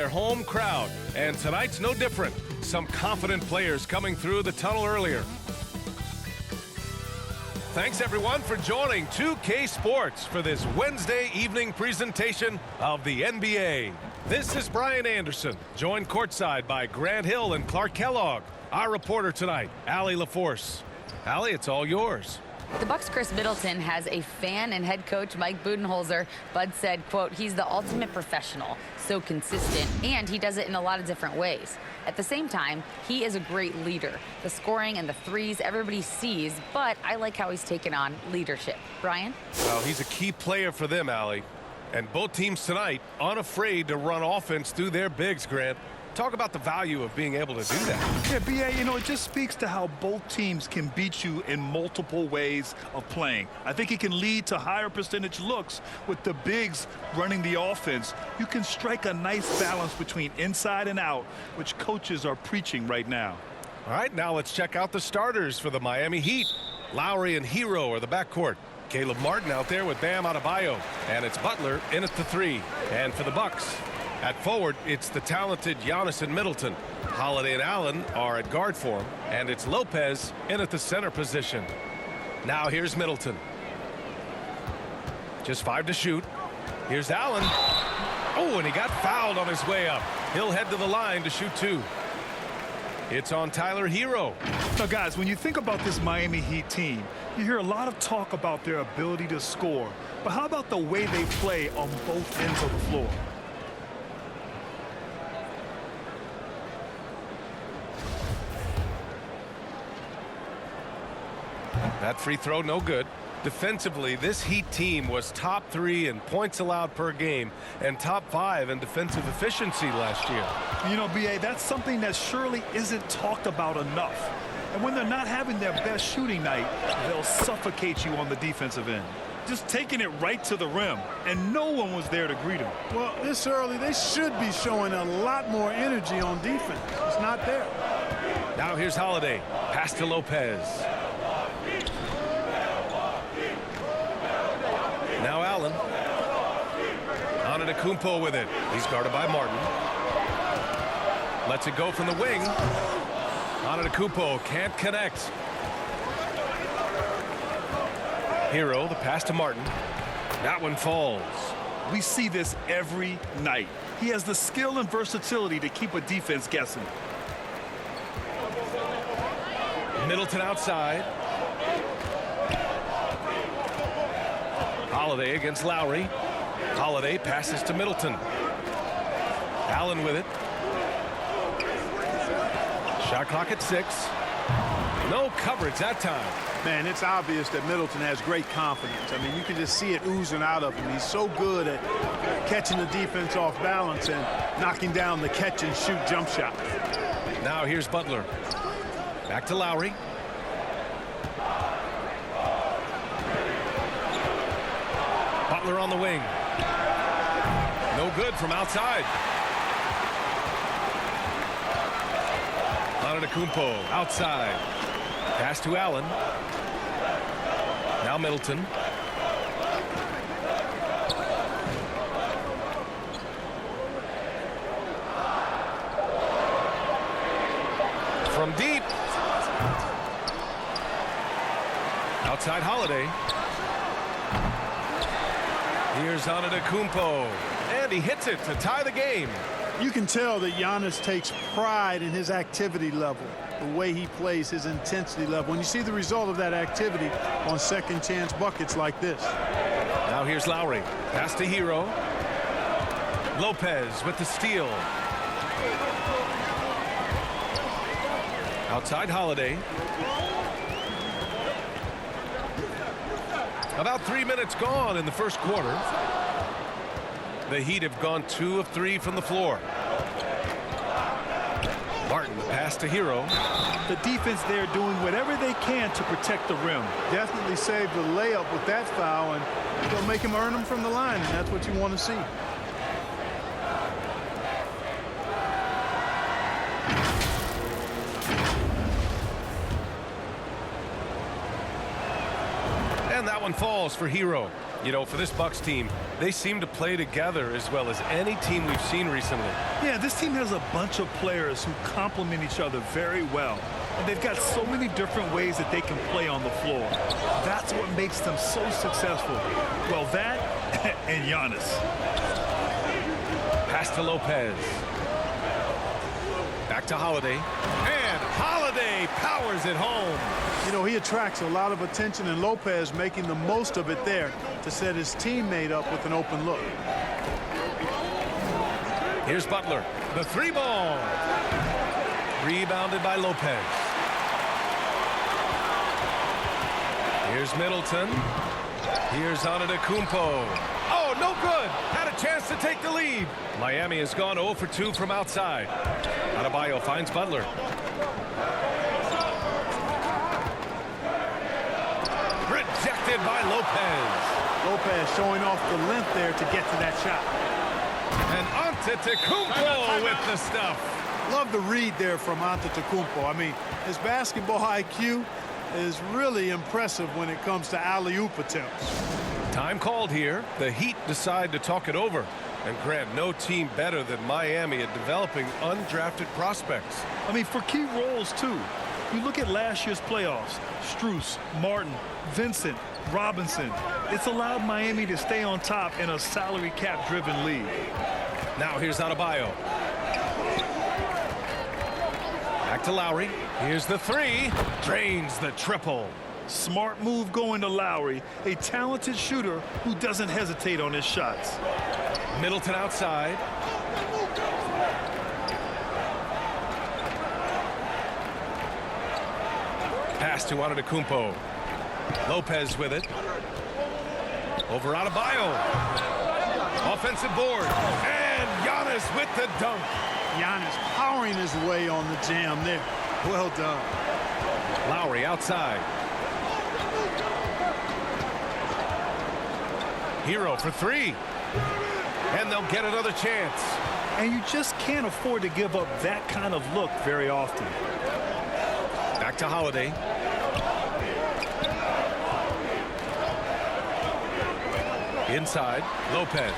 Their home crowd, and tonight's no different. Some confident players coming through the tunnel earlier. Thanks everyone for joining 2K Sports for this Wednesday evening presentation of the NBA. This is Brian Anderson, joined courtside by Grant Hill and Clark Kellogg. Our reporter tonight, Allie LaForce. Allie, it's all yours. The Bucks' Chris Middleton has a fan and head coach Mike Budenholzer. Bud said, quote, he's the ultimate professional, so consistent, and he does it in a lot of different ways. At the same time, he is a great leader. The scoring and the threes everybody sees, but I like how he's taken on leadership. Brian? Well, he's a key player for them, Allie. And both teams tonight unafraid to run offense through their bigs, Grant. Talk about the value of being able to do that. Yeah, B.A., you know, it just speaks to how both teams can beat you in multiple ways of playing. I think it can lead to higher percentage looks with the bigs running the offense. You can strike a nice balance between inside and out, which coaches are preaching right now. All right, now let's check out the starters for the Miami Heat. Lowry and Hero are the backcourt. Caleb Martin out there with Bam Adebayo. And it's Butler in at the three. And for the Bucks, at forward, it's the talented Giannis and Middleton. Holiday and Allen are at guard for him, and it's Lopez in at the center position. Now here's Middleton. Just 5 to shoot. Here's Allen. Oh, and he got fouled on his way up. He'll head to the line to shoot 2. It's on Tyler Hero. Now, guys, when you think about this Miami Heat team, you hear a lot of talk about their ability to score. But how about the way they play on both ends of the floor? That free throw, no good. Defensively, this Heat team was top 3 in points allowed per game and top 5 in defensive efficiency last year. You know, B.A., that's something that surely isn't talked about enough. And when they're not having their best shooting night, they'll suffocate you on the defensive end. Just taking it right to the rim, and no one was there to greet them. Well, this early, they should be showing a lot more energy on defense. It's not there. Now here's Holiday. Pass to Lopez. Now Allen. Antetokounmpo with it. He's guarded by Martin. Lets it go from the wing. Antetokounmpo can't connect. Hero, the pass to Martin. That one falls. We see this every night. He has the skill and versatility to keep a defense guessing. Middleton outside. Holiday against Lowry. Holiday passes to Middleton. Allen with it. Shot clock at 6. No coverage that time. Man, it's obvious that Middleton has great confidence. I mean, you can just see it oozing out of him. He's so good at catching the defense off balance and knocking down the catch-and-shoot jump shot. Now here's Butler. Back to Lowry. Butler on the wing. No good from outside. Antetokounmpo outside. Pass to Allen. Now Middleton. From deep. Outside Holiday. Here's Antetokounmpo. And he hits it to tie the game. You can tell that Giannis takes pride in his activity level, the way he plays, his intensity level. When you see the result of that activity on second chance buckets like this. Now here's Lowry. Pass to Hero. Lopez with the steal. Outside Holiday. About 3 minutes gone in the first quarter. The Heat have gone 2 of 3 from the floor. Martin, pass to Hero. The defense there doing whatever they can to protect the rim. Definitely saved the layup with that foul, and they'll make him earn them from the line, and that's what you want to see. And that one falls for Hero. You know, for this Bucks team, they seem to play together as well as any team we've seen recently. Yeah, this team has a bunch of players who complement each other very well. And they've got so many different ways that they can play on the floor. That's what makes them so successful. Well, that and Giannis. Pass to Lopez. Back to Holiday. And Holiday powers it home. You know, he attracts a lot of attention, and Lopez making the most of it there to set his teammate up with an open look. Here's Butler. The three ball. Rebounded by Lopez. Here's Middleton. Here's Antetokounmpo. Oh, no good. Had a chance to take the lead. Miami has gone 0 for 2 from outside. Adebayo finds Butler. Rejected by Lopez. Lopez showing off the length there to get to that shot. And Antetokounmpo with the stuff. Love the read there from Antetokounmpo. I mean, his basketball IQ is really impressive when it comes to alley-oop attempts. Time called here. The Heat decide to talk it over. And Grant, no team better than Miami at developing undrafted prospects. I mean, for key roles, too. You look at last year's playoffs. Strus, Martin, Vincent, Robinson. It's allowed Miami to stay on top in a salary cap-driven league. Now here's Adebayo. Back to Lowry. Here's the three. Drains the triple. Smart move going to Lowry, a talented shooter who doesn't hesitate on his shots. Middleton outside. Pass to Antetokounmpo. Lopez with it. Over Adebayo. Offensive board. And Giannis with the dunk. Giannis powering his way on the jam there. Well done. Lowry outside. Hero for three. And they'll get another chance. And you just can't afford to give up that kind of look very often. Back to Holiday. Inside, Lopez.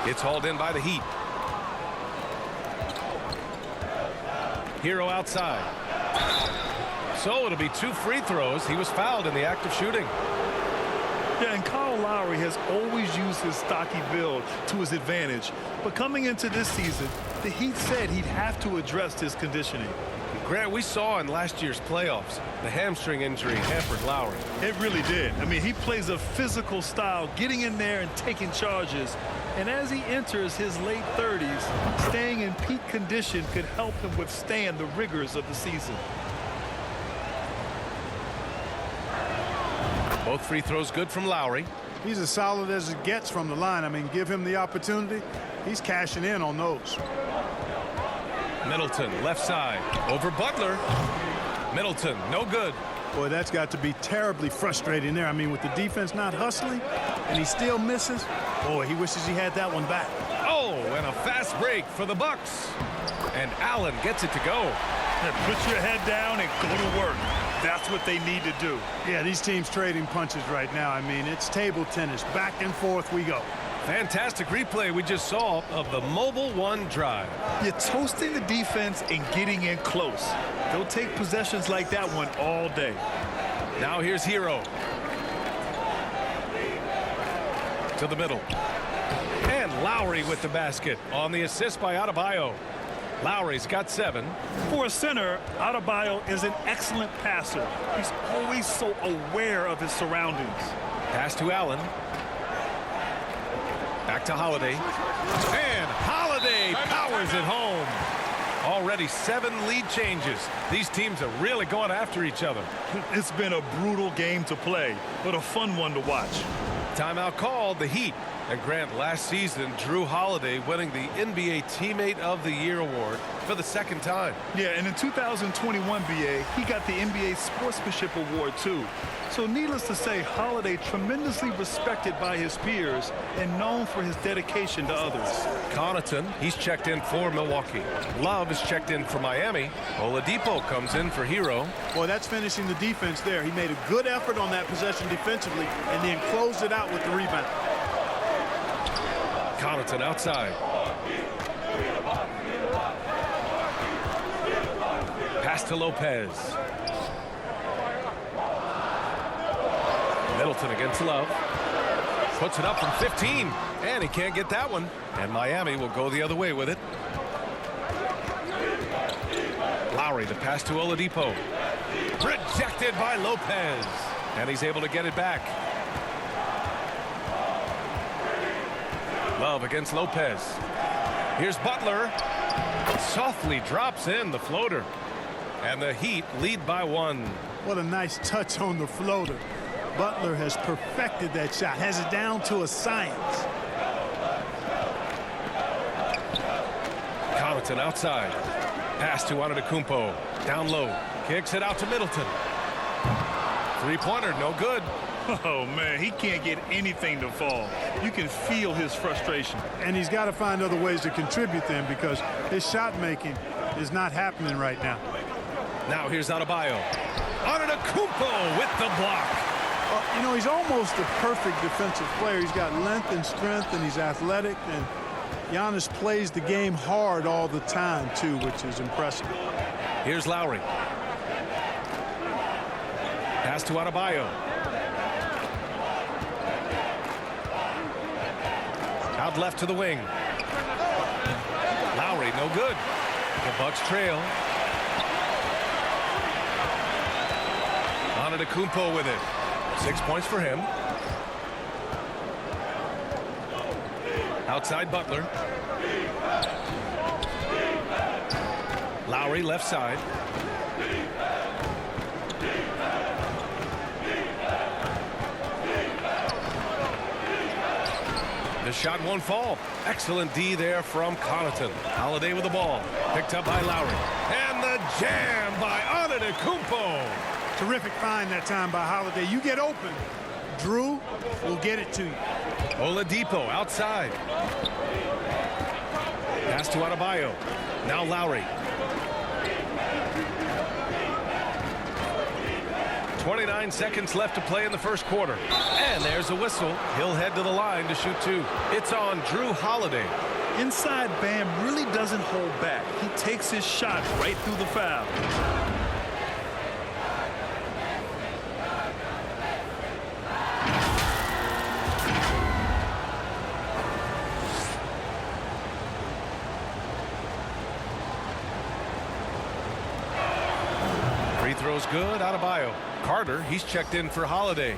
It's hauled in by the Heat. Hero outside. So it'll be 2 free throws. He was fouled in the act of shooting. Yeah, and Kyle Lowry has always used his stocky build to his advantage. But coming into this season, the Heat said he'd have to address his conditioning. Grant, we saw in last year's playoffs, the hamstring injury hampered Lowry. It really did. I mean, he plays a physical style, getting in there and taking charges. And as he enters his late 30s, staying in peak condition could help him withstand the rigors of the season. Both free throws good from Lowry. He's as solid as it gets from the line. I mean, give him the opportunity. He's cashing in on those. Middleton, left side, over Butler. Middleton, no good. Boy, that's got to be terribly frustrating there. I mean, with the defense not hustling, and he still misses. Boy, he wishes he had that one back. Oh, and a fast break for the Bucks. And Allen gets it to go. And put your head down and go to work. That's what they need to do. Yeah, these teams trading punches right now. I mean, it's table tennis. Back and forth we go. Fantastic replay we just saw of the Mobile One drive. You're toasting the defense and getting in close. They'll take possessions like that one all day. Now here's Hero. To the middle. And Lowry with the basket on the assist by Adebayo. Lowry's got 7. For a center, Adebayo is an excellent passer. He's always so aware of his surroundings. Pass to Allen. Back to Holiday. And Holiday powers it home. Already 7 lead changes. These teams are really going after each other. It's been a brutal game to play, but a fun one to watch. Timeout called. The Heat And Grant, last season, Drew Holiday winning the NBA Teammate of the Year award for the second time. Yeah, and in 2021, BA, he got the NBA Sportsmanship Award, too. So needless to say, Holiday tremendously respected by his peers and known for his dedication to others. Connaughton, he's checked in for Milwaukee. Love is checked in for Miami. Oladipo comes in for Hero. Boy, that's finishing the defense there. He made a good effort on that possession defensively and then closed it out with the rebound. Connaughton outside. Pass to Lopez. Middleton against Love. Puts it up from 15. And he can't get that one. And Miami will go the other way with it. Lowry, the pass to Oladipo. Rejected by Lopez. And he's able to get it back. Love against Lopez. Here's Butler. Softly drops in the floater. And the Heat lead by 1. What a nice touch on the floater. Butler has perfected that shot, has it down to a science. Connaughton outside. Pass to Antetokounmpo. Down low. Kicks it out to Middleton. Three-pointer, no good. Oh, man, he can't get anything to fall. You can feel his frustration. And he's got to find other ways to contribute then because his shot making is not happening right now. Now here's Adebayo. Antetokounmpo with the block. You know, he's almost the perfect defensive player. He's got length and strength, and he's athletic. And Giannis plays the game hard all the time, too, which is impressive. Here's Lowry. Pass to Adebayo. Out left to the wing. Lowry, no good. The Bucks trail. Antetokounmpo with it. 6 points for him. Outside Butler. Lowry left side. The shot won't fall. Excellent D there from Connaughton. Holiday with the ball. Picked up by Lowry. And the jam by Antetokounmpo. Terrific find that time by Holiday. You get open, Drew will get it to you. Oladipo outside. Pass to Adebayo. Now Lowry. 29 seconds left to play in the first quarter. And there's a whistle. He'll head to the line to shoot 2. It's on Drew Holiday. Inside, Bam really doesn't hold back. He takes his shot right through the foul. Free throw's good. Adebayo. Carter, he's checked in for Holiday.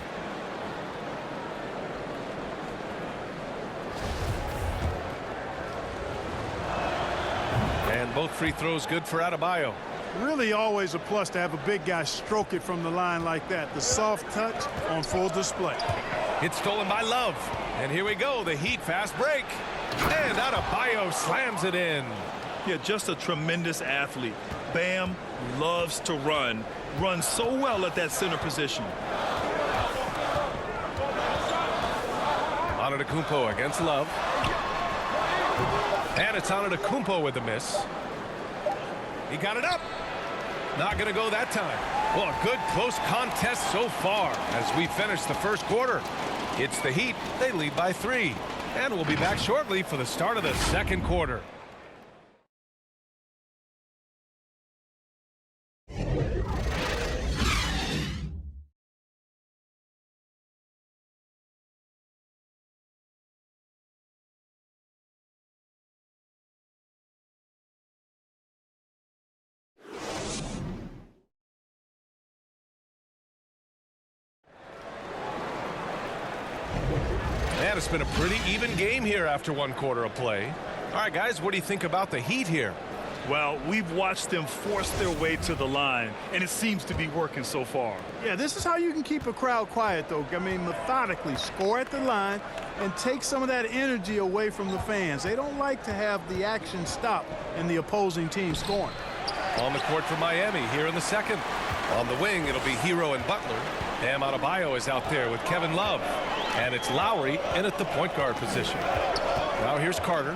And both free throws good for Adebayo. Really always a plus to have a big guy stroke it from the line like that. The soft touch on full display. It's stolen by Love. And here we go. The Heat fast break. And Adebayo slams it in. Yeah, just a tremendous athlete. Bam loves to run. Runs so well at that center position. Antetokounmpo against Love. And it's Antetokounmpo with the miss. He got it up. Not going to go that time. Well, a good close contest so far as we finish the first quarter. It's the Heat. They lead by 3. And we'll be back shortly for the start of the second quarter. And it's been a pretty even game here after 1 quarter of play. All right, guys, what do you think about the Heat here? Well, we've watched them force their way to the line, and it seems to be working so far. Yeah, this is how you can keep a crowd quiet, though. I mean, methodically score at the line and take some of that energy away from the fans. They don't like to have the action stop and the opposing team scoring. On the court for Miami here in the second. On the wing, it'll be Hero and Butler. Bam Adebayo is out there with Kevin Love. And it's Lowry in at the point guard position. Now here's Carter.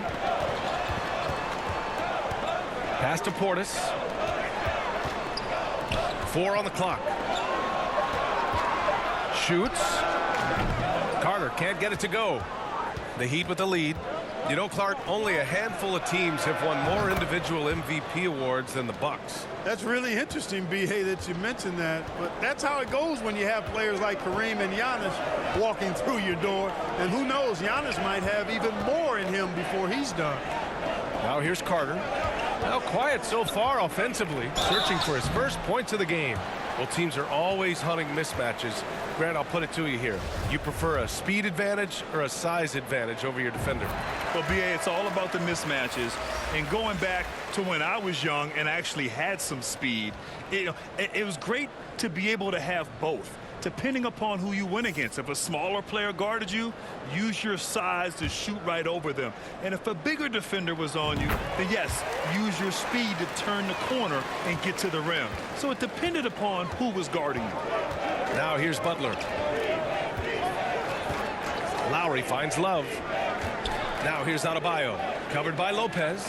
Pass to Portis. 4 on the clock. Shoots. Carter can't get it to go. The Heat with the lead. You know, Clark, only a handful of teams have won more individual MVP awards than the Bucks. That's really interesting, B.A., that you mentioned that. But that's how it goes when you have players like Kareem and Giannis walking through your door. And who knows, Giannis might have even more in him before he's done. Now here's Carter. Now quiet so far offensively, searching for his first points of the game. Well, teams are always hunting mismatches. Grant, I'll put it to you here. You prefer a speed advantage or a size advantage over your defender? Well, B.A., it's all about the mismatches. And going back to when I was young and actually had some speed, it was great to be able to have both, depending upon who you went against. If a smaller player guarded you, use your size to shoot right over them. And if a bigger defender was on you, then yes, use your speed to turn the corner and get to the rim. So it depended upon who was guarding you. Now here's Butler. Lowry finds Love. Now here's Adebayo, covered by Lopez.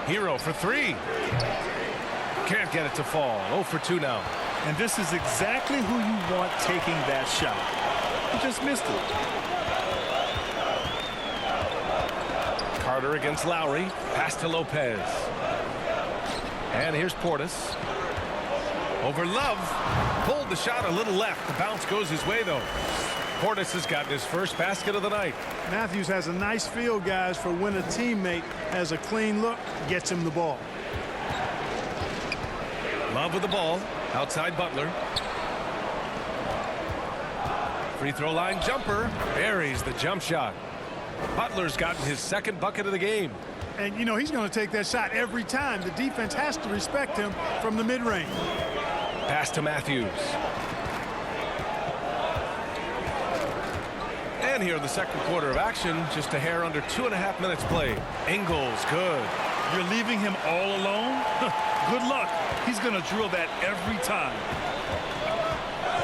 Hero for 3. Can't get it to fall. 0 for 2 now. And this is exactly who you want taking that shot. He just missed it. Carter against Lowry. Pass to Lopez. And here's Portis. Over Love. Pulled the shot a little left. The bounce goes his way, though. Portis has gotten his first basket of the night. Matthews has a nice feel, guys, for when a teammate has a clean look, gets him the ball. Love with the ball. Outside Butler. Free throw line jumper. Buries the jump shot. Butler's gotten his second bucket of the game. And, you know, he's going to take that shot every time. The defense has to respect him from the mid-range. Pass to Matthews. And here in the second quarter of action, just a hair under 2.5 minutes played. Ingles, good. You're leaving him all alone? Good luck. He's going to drill that every time.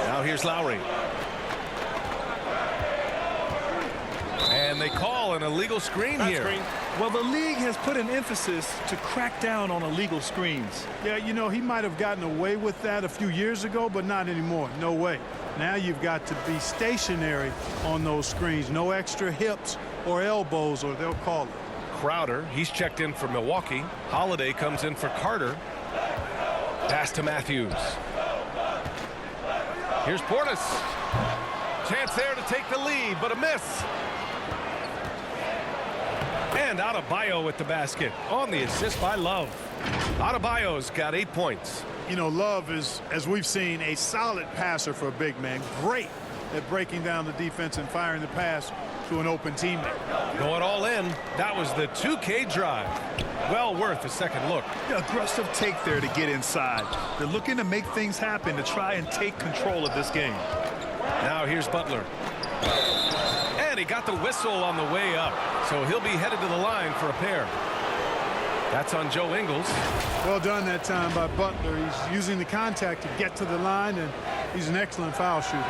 Now here's Lowry. And they call an illegal screen here. Well, the league has put an emphasis to crack down on illegal screens. Yeah, you know, he might have gotten away with that a few years ago, but not anymore. No way. Now you've got to be stationary on those screens. No extra hips or elbows, or they'll call it. Crowder, he's checked in for Milwaukee. Holiday comes in for Carter. Pass to Matthews. Here's Portis. Chance there to take the lead, but a miss. And Adebayo with the basket on the assist by Love. Adebayo's got 8 points. You know, Love is, as we've seen, a solid passer for a big man. Great at breaking down the defense and firing the pass to an open teammate. Going all in. That was the 2K drive. Well worth a second look. Aggressive take there to get inside. They're looking to make things happen to try and take control of this game. Now here's Butler. And he got the whistle on the way up. So he'll be headed to the line for a pair. That's on Joe Ingles. Well done that time by Butler. He's using the contact to get to the line, and he's an excellent foul shooter.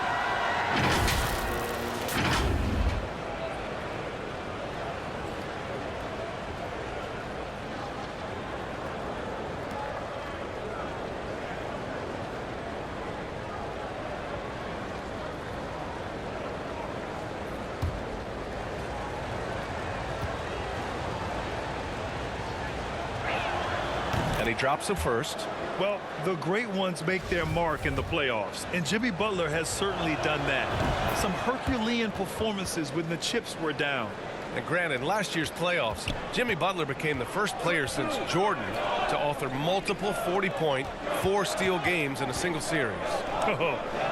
And he drops the first. Well, the great ones make their mark in the playoffs, and Jimmy Butler has certainly done that. Some Herculean performances when the chips were down. And granted, last year's playoffs, Jimmy Butler became the first player since Jordan to author multiple 40-point, 4-steal games in a single series.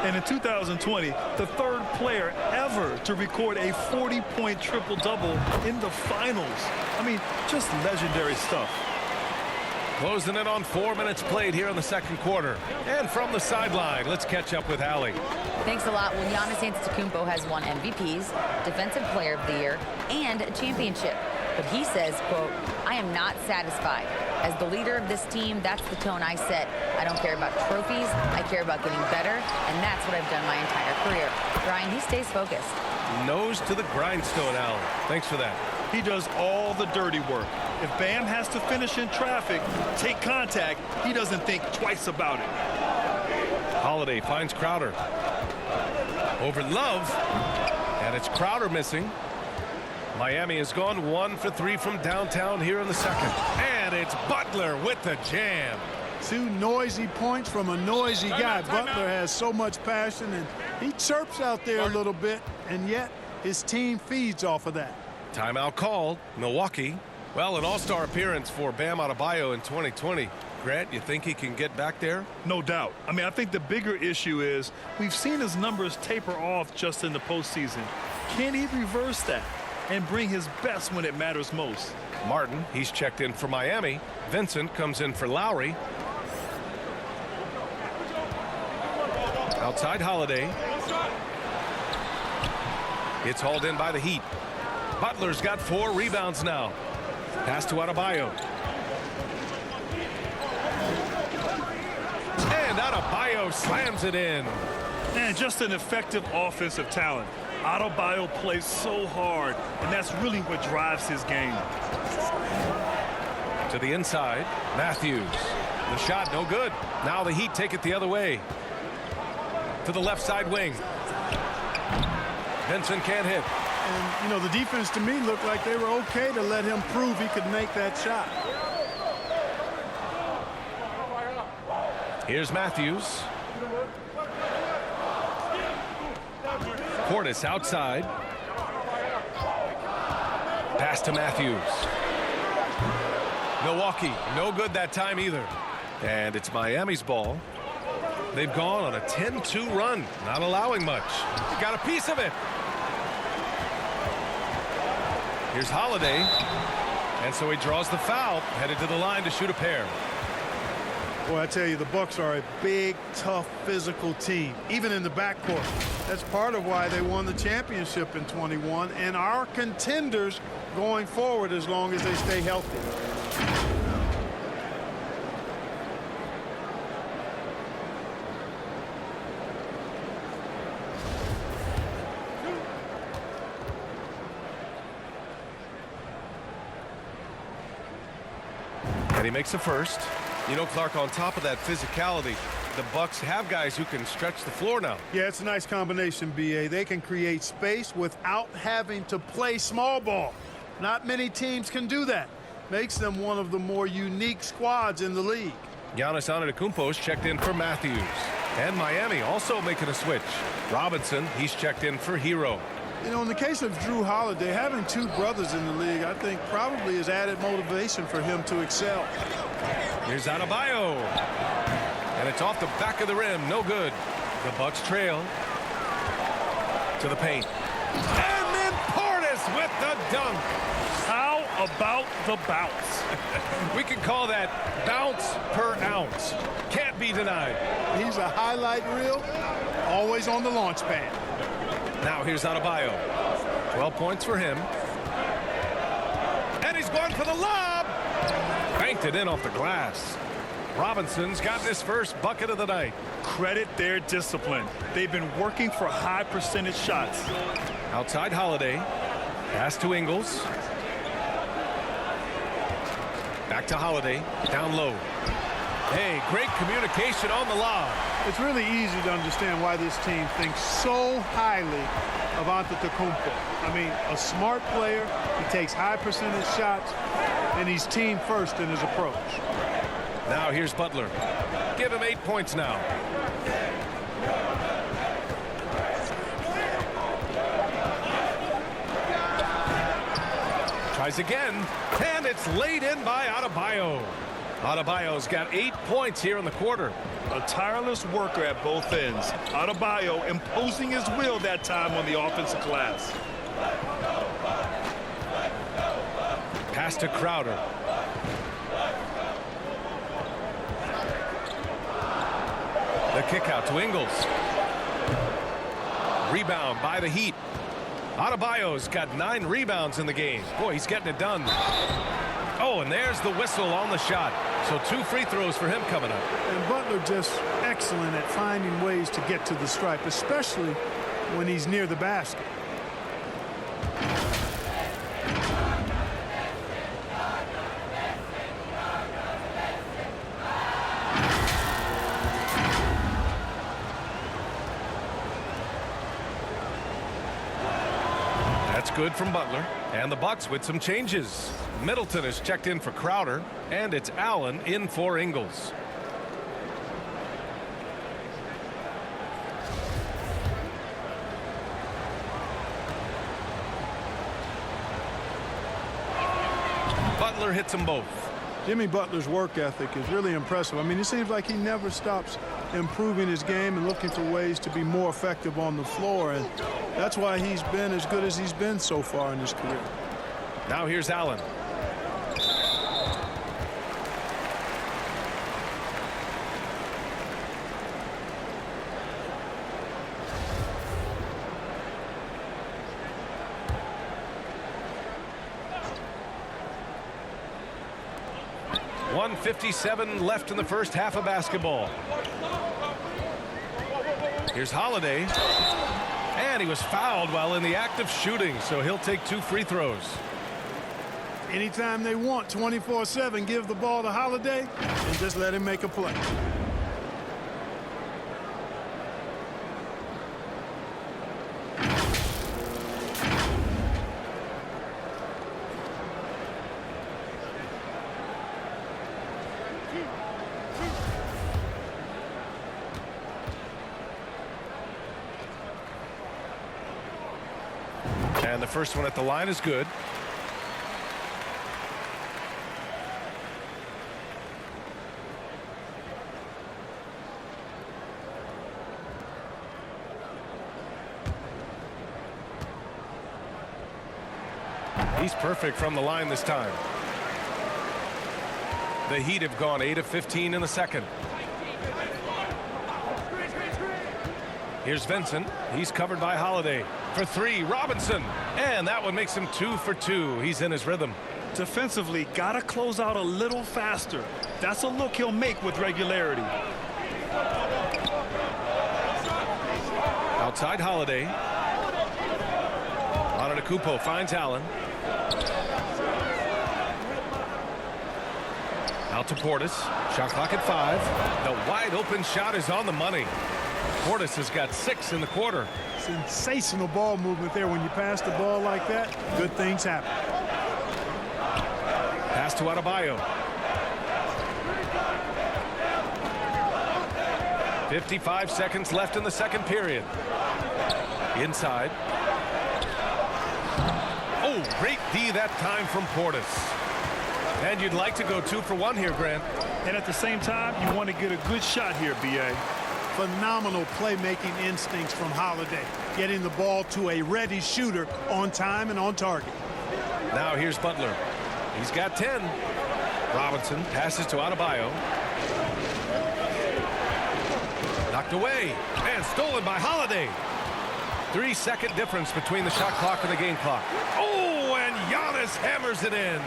And in 2020, the third player ever to record a 40-point triple-double in the finals. I mean, just legendary stuff. Closing in on 4 minutes played here in the second quarter. And from the sideline, let's catch up with Allie. Thanks a lot. Well, Giannis Antetokounmpo has won MVPs, Defensive Player of the Year, and a championship. But he says, quote, "I am not satisfied. As the leader of this team, that's the tone I set. I don't care about trophies. I care about getting better, and that's what I've done my entire career." Brian, he stays focused. Nose to the grindstone, Allen. Thanks for that. He does all the dirty work. If Bam has to finish in traffic, take contact, he doesn't think twice about it. Holiday finds Crowder. Over Love. And it's Crowder missing. Miami has gone 1 for 3 from downtown here in the second. And it's Butler with the jam. 2 noisy points from a noisy guy. Butler has so much passion, and he chirps out there a little bit, and yet his team feeds off of that. Timeout called. Milwaukee. Well, an all-star appearance for Bam Adebayo in 2020. Grant, you think he can get back there? No doubt. I mean, I think the bigger issue is we've seen his numbers taper off just in the postseason. Can he reverse that and bring his best when it matters most? Martin, he's checked in for Miami. Vincent comes in for Lowry. Outside Holiday. It's hauled in by the Heat. Butler's got 4 rebounds now. Pass to Adebayo. And Adebayo slams it in. And just an effective offensive talent. Adebayo plays so hard, and that's really what drives his game. To the inside, Matthews. The shot no good. Now the Heat take it the other way. To the left side wing. Vincent can't hit. And, you know, the defense to me looked like they were okay to let him prove he could make that shot. Here's Matthews. Portis outside. Pass to Matthews. Milwaukee, no good that time either. And it's Miami's ball. They've gone on a 10-2 run, not allowing much. Got a piece of it. Here's Holiday. And so he draws the foul, headed to the line to shoot a pair. Well, I tell you, the Bucks are a big, tough, physical team, even in the backcourt. That's part of why they won the championship in 21 and are contenders going forward as long as they stay healthy. And he makes the first. You know, Clark, on top of that physicality, the Bucks have guys who can stretch the floor now. Yeah, it's a nice combination, B.A. They can create space without having to play small ball. Not many teams can do that. Makes them one of the more unique squads in the league. Giannis Antetokounmpo's checked in for Matthews. And Miami also making a switch. Robinson, he's checked in for Hero. You know, in the case of Drew Holiday, having 2 brothers in the league, I think probably is added motivation for him to excel. Here's Adebayo. And it's off the back of the rim. No good. The Bucks trail. To the paint. And then Portis with the dunk. How about the bounce? We can call that bounce per ounce. Can't be denied. He's a highlight reel, always on the launch pad. Now here's Adebayo. 12 points for him. And he's going for the lob. Banked it in off the glass. Robinson's got his first bucket of the night. Credit their discipline. They've been working for high percentage shots. Outside Holiday. Pass to Ingles. Back to Holiday. Down low. Hey, great communication on the lob. It's really easy to understand why this team thinks so highly of Antetokounmpo. I mean, a smart player, he takes high percentage shots, and he's team first in his approach. Now here's Butler. Give him 8 points now. Tries again, and it's laid in by Adebayo. Adebayo's got 8 points here in the quarter. A tireless worker at both ends. Adebayo imposing his will that time on the offensive glass. Pass to Crowder. The kick out to Ingles. Rebound by the Heat. Adebayo's got 9 rebounds in the game. Boy, he's getting it done. Oh, and there's the whistle on the shot. So 2 free throws for him coming up. And Butler just excellent at finding ways to get to the stripe, especially when he's near the basket. That's good from Butler. And the Bucks with some changes. Middleton is checked in for Crowder, and it's Allen in for Ingles. Butler hits them both. Jimmy Butler's work ethic is really impressive. I mean, it seems like he never stops improving his game and looking for ways to be more effective on the floor, and that's why he's been as good as he's been so far in his career. Now here's Allen. .157 left in the first half of basketball. Here's Holiday. And he was fouled while in the act of shooting, so he'll take 2 free throws. Anytime they want, 24/7, give the ball to Holiday and just let him make a play. And the first one at the line is good. He's perfect from the line this time. The Heat have gone 8 of 15 in the second. Here's Vincent. He's covered by Holiday. For 3, Robinson. And that one makes him 2 for 2. He's in his rhythm. Defensively, gotta close out a little faster. That's a look he'll make with regularity. Outside Holiday. Antetokounmpo finds Allen. Out to Portis. Shot clock at 5. The wide open shot is on the money. Portis has got 6 in the quarter. Sensational ball movement there. When you pass the ball like that, good things happen. Pass to Adebayo. 55 seconds left in the second period. Inside. Oh, great D that time from Portis. And you'd like to go 2 for 1 here, Grant. And at the same time, you want to get a good shot here, B.A. Phenomenal playmaking instincts from Holiday, getting the ball to a ready shooter on time and on target. Now here's Butler. He's got 10. Robinson passes to Adebayo. Knocked away and stolen by Holiday. 3-second difference between the shot clock and the game clock. Oh, and Giannis hammers it in.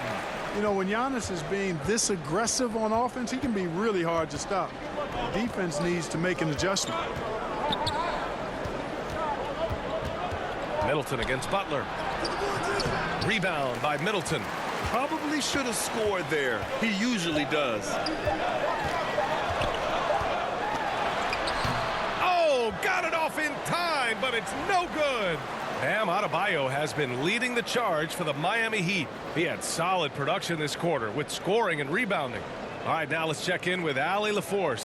You know, when Giannis is being this aggressive on offense, he can be really hard to stop. Defense needs to make an adjustment. Middleton against Butler. Rebound by Middleton. Probably should have scored there. He usually does. Oh, got it off in time, but it's no good. Bam Adebayo has been leading the charge for the Miami Heat. He had solid production this quarter with scoring and rebounding. All right, now let's check in with Allie LaForce.